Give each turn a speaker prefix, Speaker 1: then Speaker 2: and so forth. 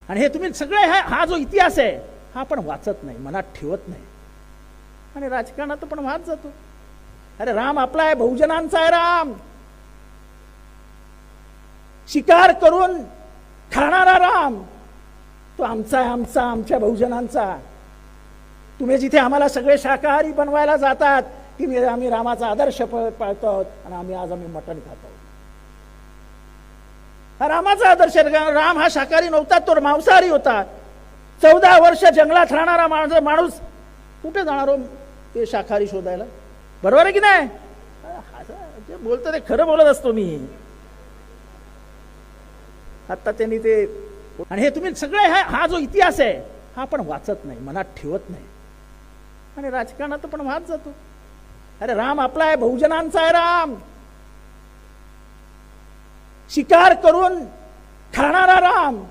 Speaker 1: आणि हे तुम्ही सगळे हा जो इतिहास आहे हा आपण वाचत नाही, मनात ठेवत नाही आणि राजकारणात पण वाद जातो. अरे राम आपला आहे, बहुजनांचा आहे राम. शिकार करून खाणारा राम तो आमचा आहे, आमच्या बहुजनांचा. तुम्ही जिथे आम्हाला सगळे शाकाहारी बनवायला जातात की आम्ही रामाचा आदर्श पाळतो आहोत आणि आम्ही मटण खातो. हा रामाचा आदर्श. राम हा शाकाहारी नव्हता, तो मांसाहारी होता. 14 वर्ष जंगलात राहणारा माणूस कुठे जाणार हो ते शाकाहारी शोधायला? बरोबर आहे की नाही? जे बोलतो ते खरं बोलत असतो मी. आता त्यांनी ते आणि हे तुम्ही सगळे हा जो इतिहास आहे हा आपण वाचत नाही, मनात ठेवत नाही आणि राजकारणात पण वाद जातो. अरे राम आपला आहे, बहुजनांचा आहे राम. शिकार करून खाणारा राम